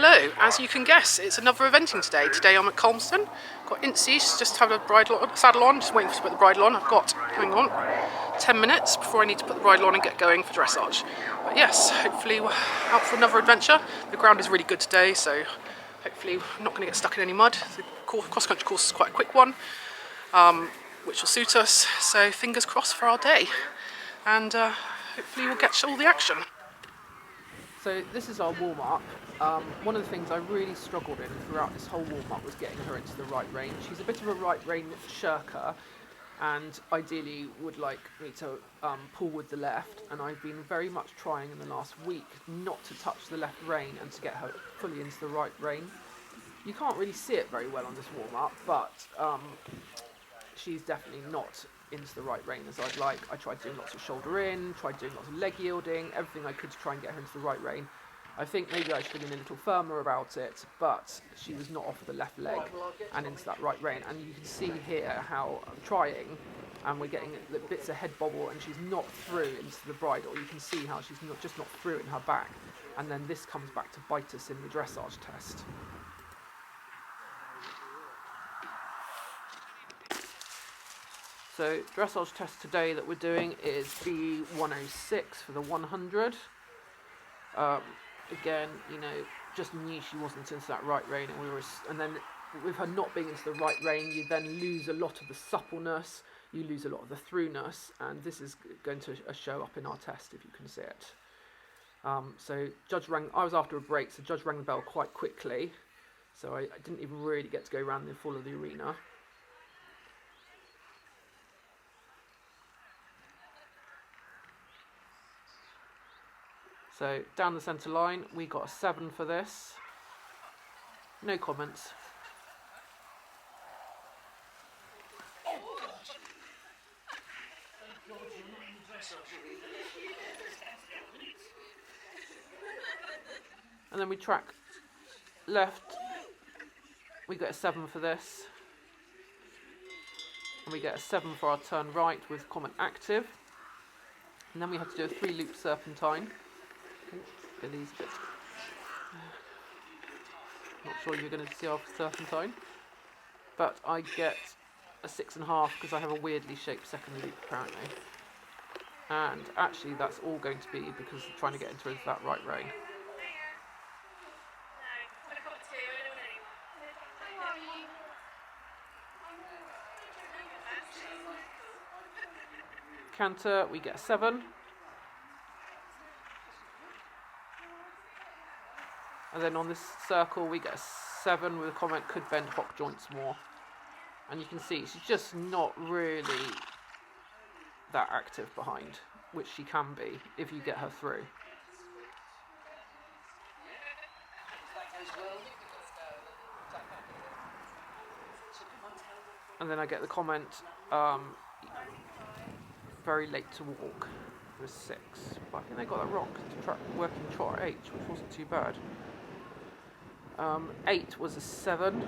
Hello, as you can guess, it's another eventing today. Today I'm at Calmsden. Got Insey, just had a saddle on, just waiting to put the bridle on. I've got, hang on, 10 minutes before I need to put the bridle on and get going for dressage. But yes, hopefully we're out for another adventure. The ground is really good today, so hopefully we're not going to get stuck in any mud. The cross-country course is quite a quick one, which will suit us. So fingers crossed for our day. And hopefully we'll get all the action. So this is our warm-up. One of the things I really struggled in throughout this whole warm-up was getting her into the right rein. She's a bit of a right rein shirker and ideally would like me to pull with the left, and I've been very much trying in the last week not to touch the left rein and to get her fully into the right rein. You can't really see it very well on this warm-up, but she's definitely not into the right rein as I'd like. I tried doing lots of shoulder in, tried doing lots of leg yielding, everything I could to try and get her into the right rein. I think maybe I should have been a little firmer about it, but she was not off the left leg and into that right rein. And you can see here how I'm trying, and we're getting bits of head bobble, and she's not through into the bridle. You can see how she's just not through in her back, and then this comes back to bite us in the dressage test. So dressage test today that we're doing is B106 for the 100. Again, you know, just knew she wasn't into that right rein, and then with her not being into the right rein, you then lose a lot of the suppleness, you lose a lot of the throughness, and this is going to show up in our test if you can see it. So I was after a break, so Judge rang the bell quite quickly, so I didn't even really get to go around the full of the arena. So down the centre line, we got a 7 for this. No comments. And then we track left, we get a 7 for this. And we get a 7 for our turn right with comment active. And then we have to do a 3-loop serpentine. These bits. Not sure you're going to see our serpentine, but I get a 6.5 because I have a weirdly shaped second loop apparently, and actually that's all going to be because I'm trying to get into that right rein. Canter, we get a 7. And then on this circle we get a 7 with a comment, could bend hock joints more. And you can see she's just not really that active behind, which she can be if you get her through. And then I get the comment, very late to walk with 6. But I think they got that wrong because it's working trot H, which wasn't too bad. 8 was a 7.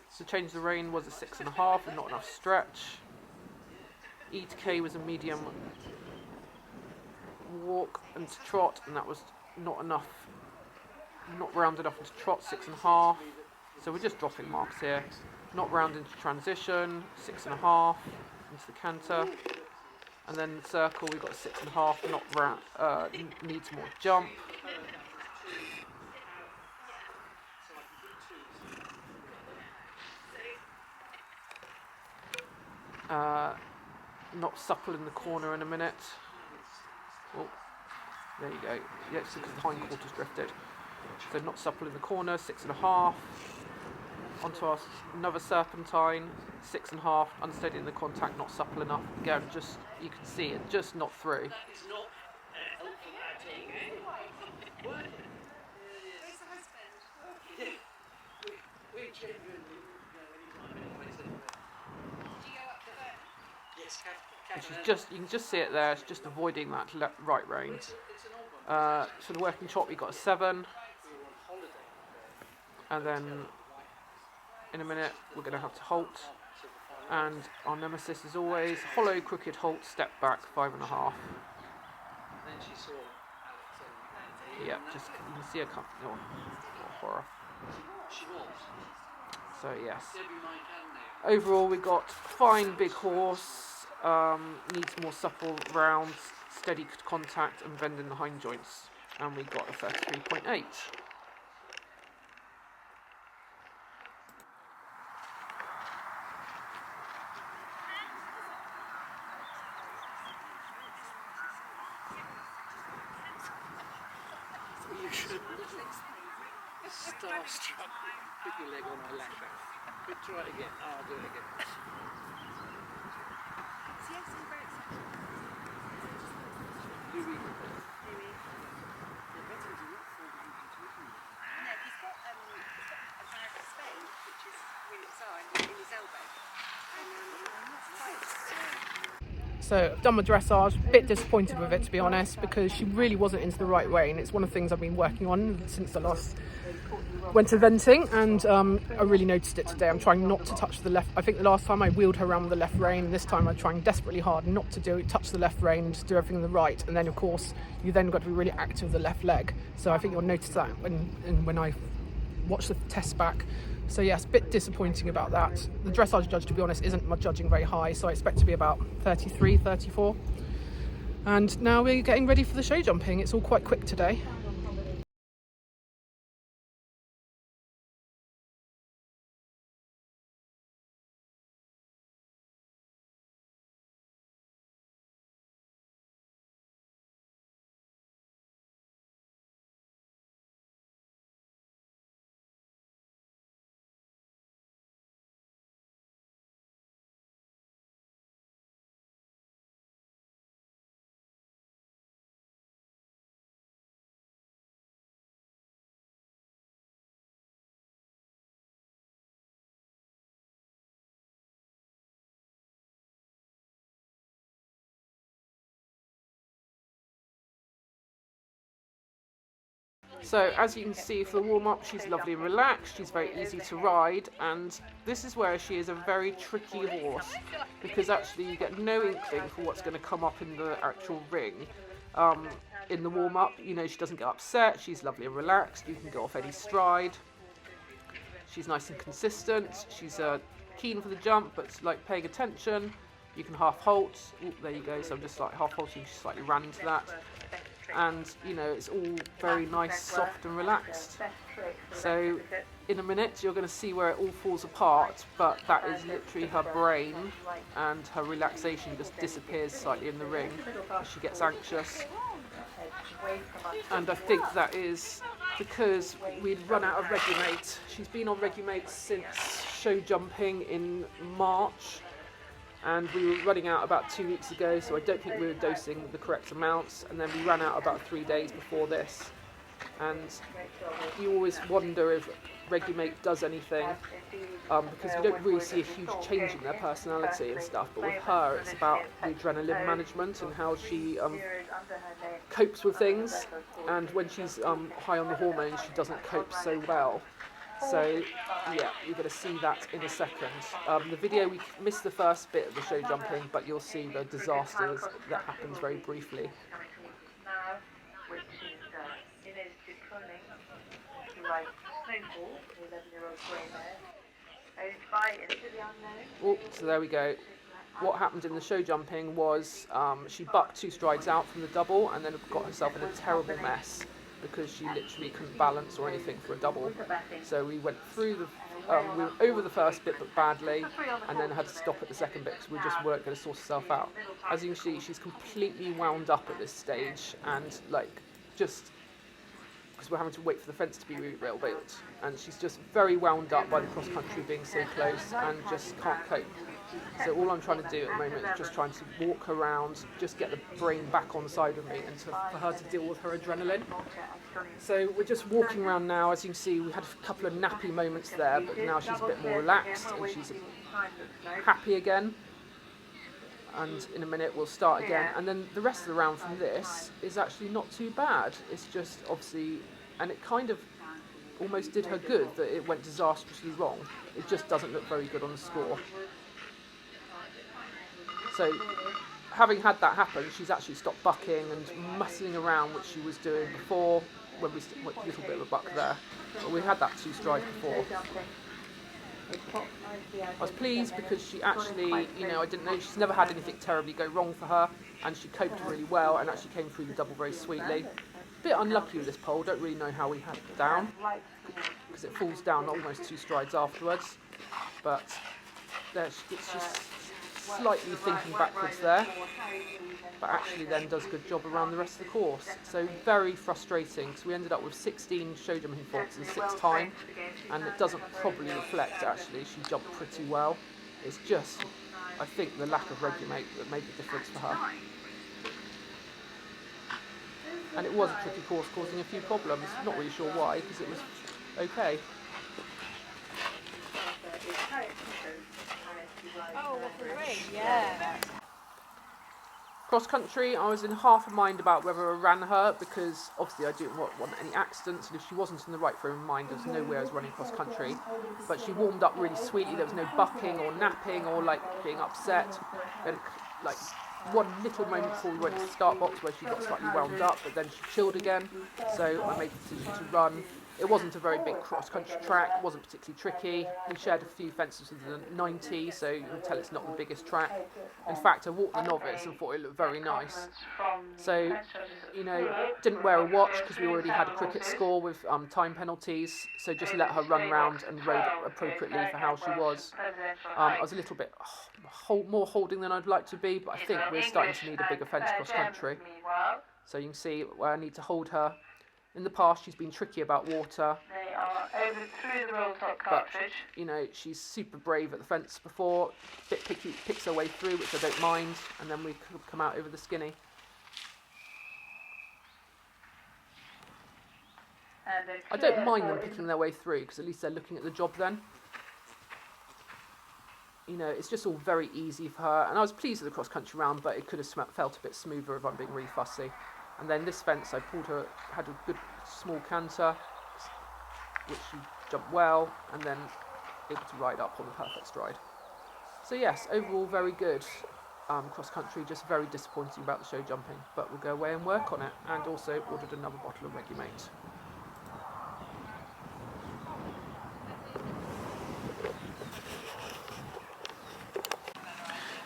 So change the rein was a 6.5 and not enough stretch. E to K was a medium walk and to trot, and that was not enough, not round enough into trot, 6.5. So we're just dropping marks here. Not round into transition, 6.5 into the canter. And then the circle, we got a 6.5, not round, needs more jump. Not supple in the corner in a minute. Oh, there you go. Yes, because the hindquarters drifted. So not supple in the corner, 6.5. Onto our another serpentine, 6.5, unsteady in the contact, not supple enough. Again, just you can see it, just not through. And she's just, you can just see it there. She's just avoiding that right rein. For the working trot, we got a 7, and then in a minute we're going to have to halt And our nemesis is always hollow, crooked, halt, step back, 5.5. Yeah, just you can see a couple. Oh, horror. So yes. Overall, we got fine big horse. Needs more supple rounds, steady contact, and bend in the hind joints. And we got a 33.8. You should starstruck. Put your leg on my lash out. But try it again. I'll do it again. Louis. So I've done my dressage, a bit disappointed with it to be honest, because she really wasn't into the right rein. It's one of the things I've been working on since I last went eventing, and I really noticed it today. I'm trying not to touch the left. I think the last time I wheeled her around with the left rein, this time I'm trying desperately hard not to touch the left rein, just do everything on the right, and then of course you then got to be really active with the left leg. So I think you'll notice that when I watch the test back. So yes, a bit disappointing about that. The dressage judge, to be honest, isn't my judging very high, so I expect to be about 33, 34. And now we're getting ready for the show jumping. It's all quite quick today. So as you can see for the warm-up, she's lovely and relaxed, she's very easy to ride, and this is where she is a very tricky horse, because actually you get no inkling for what's going to come up in the actual ring. In the warm-up, you know, she doesn't get upset, she's lovely and relaxed, you can go off any stride, she's nice and consistent, she's keen for the jump but like paying attention. You can half halt. Ooh, there you go, so I'm just like half halting, she slightly ran into that. And you know, it's all very nice, soft and relaxed. So in a minute you're going to see where it all falls apart, but that is literally her brain, and her relaxation just disappears slightly in the ring as she gets anxious. And I think that is because we'd run out of Regumate. She's been on Regumate since show jumping in March, and we were running out about 2 weeks ago, so I don't think we were dosing the correct amounts, and then we ran out about 3 days before this. And you always wonder if Regumate does anything, because you don't really see a huge change in their personality and stuff, but with her it's about the adrenaline management and how she copes with things, and when she's high on the hormones she doesn't cope so well. So yeah, you're going to see that in a second. The video, we missed the first bit of the show jumping, but you'll see the disasters that happens very briefly. Oh, so there we go. What happened in the show jumping was she bucked 2 strides out from the double and then got herself in a terrible mess, because she literally couldn't balance or anything for a double. So we went through the, we were over the first bit but badly, and then had to stop at the second bit because we just weren't going to sort herself out. As you can see, she's completely wound up at this stage, and like just because we're having to wait for the fence to be rebuilt, and she's just very wound up by the cross country being so close and just can't cope. So all I'm trying to do at the moment is just trying to walk around, just get the brain back on side of me, and for her to deal with her adrenaline. So we're just walking around now. As you can see, we had a couple of nappy moments there, but now she's a bit more relaxed and she's happy again. And in a minute we'll start again, and then the rest of the round from this is actually not too bad. It's just obviously, and it kind of almost did her good that it went disastrously wrong. It just doesn't look very good on the score. So having had that happen, she's actually stopped bucking and muscling around, which she was doing before, when we went a little bit of a buck there. But we had that 2 strides before. I was pleased because she actually, you know, I didn't know, she's never had anything terribly go wrong for her, and she coped really well and actually came through the double very sweetly. Bit unlucky with this pole, don't really know how we had it down, because it falls down almost 2 strides afterwards. But there, it's just slightly thinking backwards there, but actually then does a good job around the rest of the course. So very frustrating. So we ended up with 16 show jumping faults the 6th time, and it doesn't probably reflect actually. She jumped pretty well. It's just, I think, the lack of regulate that made the difference for her. And it was a tricky course, causing a few problems. Not really sure why, because it was okay. Oh, yeah. Cross country, I was in half a mind about whether I ran her, because obviously I didn't want any accidents, and if she wasn't in the right frame of mind, there's no way I was running cross country. But she warmed up really sweetly. There was no bucking or napping or like being upset. And like one little moment before we went to the start box where she got slightly wound up, but then she chilled again. So I made the decision to run. It wasn't a very big cross-country track, it wasn't particularly tricky. We shared a few fences with the 90, so you can tell it's not the biggest track. In fact, I walked the novice and thought it looked very nice. So, you know, didn't wear a watch because we already had a cricket score with time penalties, so just let her run round and rode appropriately for how she was. I was a little bit more holding than I'd like to be, but I think we're starting to need a bigger fence cross-country. So you can see where I need to hold her. In the past, she's been tricky about water, They are over through the roll top but, cartridge. you know, she's super brave at the fence before, bit picky, picks her way through, which I don't mind, and then we come out over the skinny. And I don't mind them picking their way through, because at least they're looking at the job then. You know, it's just all very easy for her, and I was pleased with the cross-country round, but it could have felt a bit smoother if I'm being really fussy. And then this fence, I pulled her, had a good small canter, which she jumped well, and then able to ride up on the perfect stride. So yes, overall very good. Cross-country, just very disappointing about the show jumping, but we'll go away and work on it, and also ordered another bottle of Regulate.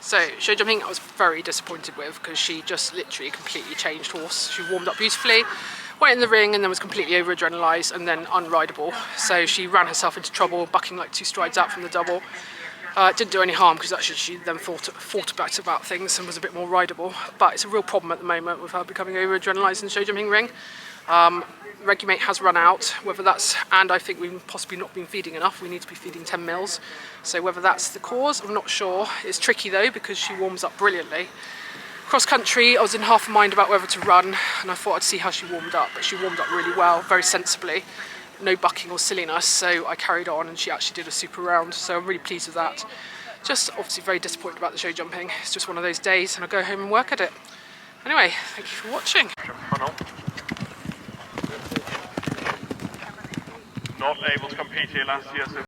So, show jumping I was very disappointed with because she just literally completely changed horse. She warmed up beautifully, went in the ring and then was completely over-adrenalised and then unrideable. So she ran herself into trouble, bucking like 2 strides out from the double. Didn't do any harm because actually she then thought about things and was a bit more rideable. But it's a real problem at the moment with her becoming over-adrenalised in the show jumping ring. Regulate has run out, whether that's, and I think we've possibly not been feeding enough. We need to be feeding 10 mils. So whether that's the cause, I'm not sure. It's tricky though because she warms up brilliantly. Cross country, I was in half a mind about whether to run, and I thought I'd see how she warmed up, but she warmed up really well, very sensibly. No bucking or silliness, so I carried on and she actually did a super round, so I'm really pleased with that. Just obviously very disappointed about the show jumping. It's just one of those days and I'll go home and work at it. Anyway, thank you for watching. Not able to compete here last year, so